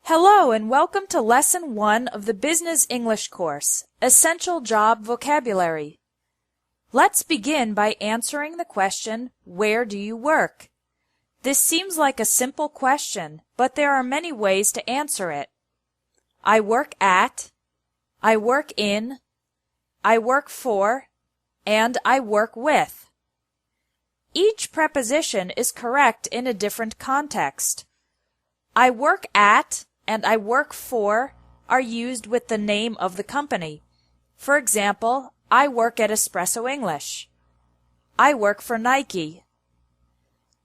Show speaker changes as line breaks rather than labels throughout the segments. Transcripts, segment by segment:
Hello and welcome to Lesson 1 of the Business English course, Essential Job Vocabulary. Let's begin by answering the question, where do you work? This seems like a simple question, but there are many ways to answer it. I work at, I work in, I work for, and I work with. Each preposition is correct in a different context. I work at and I work for are used with the name of the company. For example, I work at Espresso English. I work for Nike.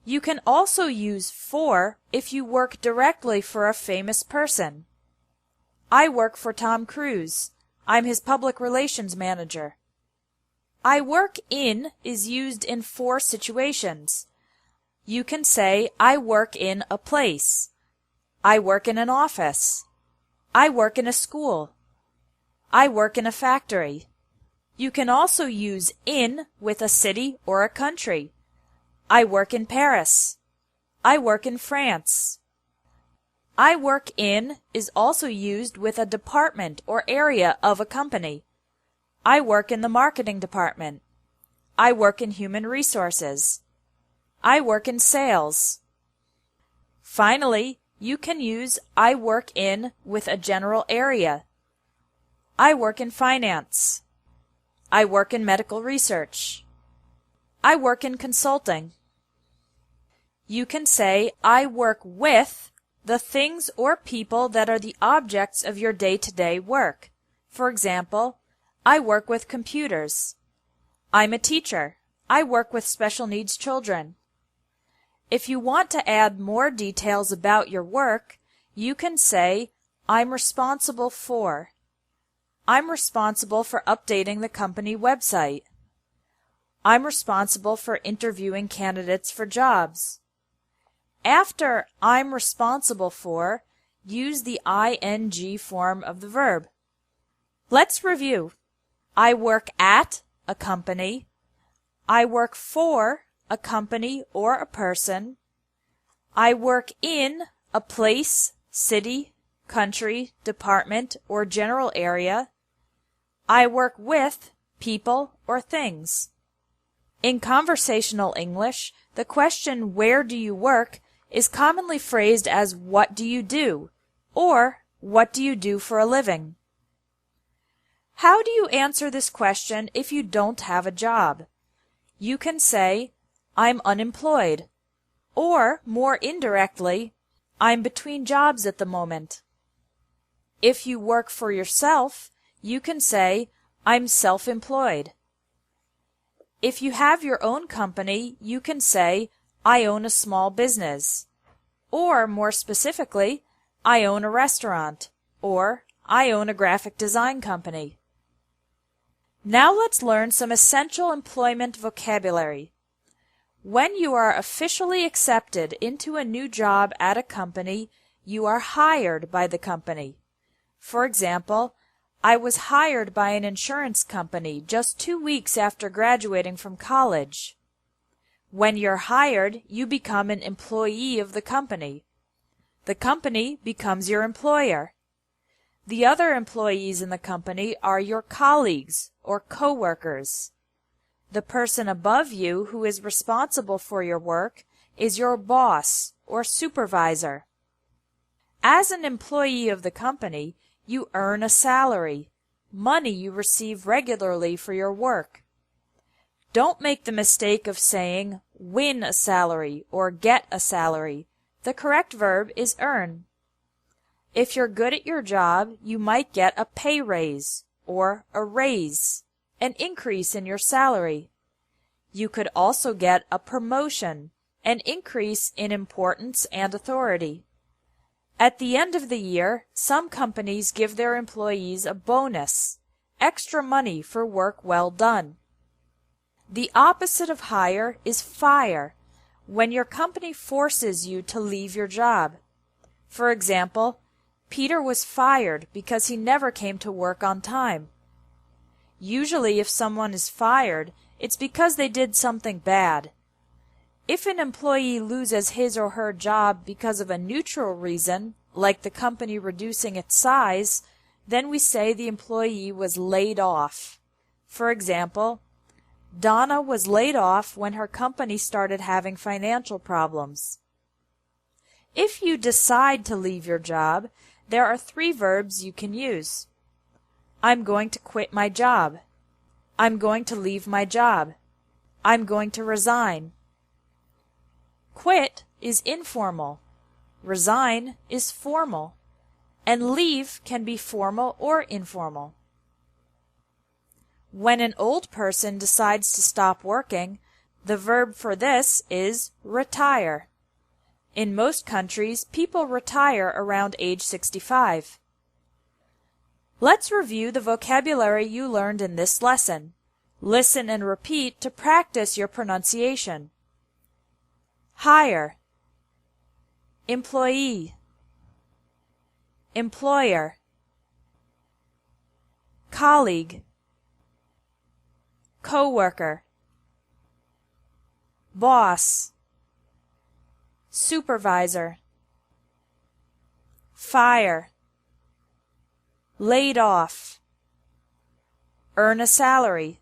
You can also use for if you work directly for a famous person. I work for Tom Cruise. I'm his public relations manager. I work in is used in four situations. You can say, I work in a place. I work in an office. I work in a school. I work in a factory. You can also use in with a city or a country. I work in Paris. I work in France. I work in is also used with a department or area of a company. I work in the marketing department. I work in human resources. I work in sales. Finally, you can use I work in with a general area. I work in finance. I work in medical research. I work in consulting. You can say I work with the things or people that are the objects of your day-to-day work. For example, I work with computers. I'm a teacher. I work with special needs children. If you want to add more details about your work, you can say, I'm responsible for. I'm responsible for updating the company website. I'm responsible for interviewing candidates for jobs. After I'm responsible for, use the ing form of the verb. Let's review. I work at a company. I work for a company or a person. I work in a place, city, country, department, or general area. I work with people or things. In conversational English, the question where do you work is commonly phrased as what do you do or what do you do for a living. How do you answer this question if you don't have a job? You can say, I'm unemployed, or more indirectly, I'm between jobs at the moment. If you work for yourself, you can say, I'm self-employed. If you have your own company, you can say, I own a small business, or more specifically, I own a restaurant, or I own a graphic design company. Now let's learn some essential employment vocabulary. When you are officially accepted into a new job at a company, you are hired by the company. For example, I was hired by an insurance company just 2 weeks after graduating from college. When you're hired, you become an employee of the company. The company becomes your employer. The other employees in the company are your colleagues or coworkers. The person above you who is responsible for your work is your boss or supervisor. As an employee of the company, you earn a salary, money you receive regularly for your work. Don't make the mistake of saying win a salary or get a salary. The correct verb is earn. If you're good at your job, you might get a pay raise or a raise, an increase in your salary. You could also get a promotion, an increase in importance and authority. At the end of the year, some companies give their employees a bonus, extra money for work well done. The opposite of hire is fire, when your company forces you to leave your job. For example, Peter was fired because he never came to work on time. Usually if someone is fired, it's because they did something bad. If an employee loses his or her job because of a neutral reason, like the company reducing its size, then we say the employee was laid off. For example, Donna was laid off when her company started having financial problems. If you decide to leave your job, there are 3 verbs you can use. I'm going to quit my job. I'm going to leave my job. I'm going to resign. Quit is informal. Resign is formal. And leave can be formal or informal. When an old person decides to stop working, the verb for this is retire. In most countries, people retire around age 65. Let's review the vocabulary you learned in this lesson. Listen and repeat to practice your pronunciation. Hire, employee, employer, colleague, coworker, boss, supervisor, fire, laid off, earn a salary,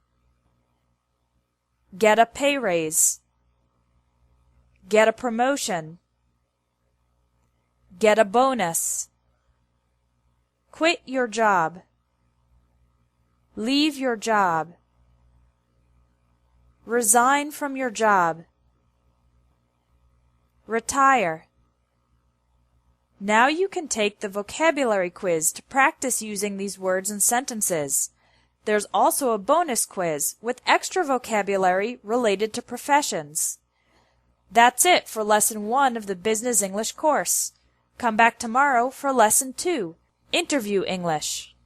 get a pay raise, get a promotion, get a bonus, quit your job, leave your job, resign from your job, retire. Now you can take the vocabulary quiz to practice using these words and sentences. There's also a bonus quiz with extra vocabulary related to professions. That's it for Lesson 1 of the Business English course. Come back tomorrow for Lesson 2, Interview English.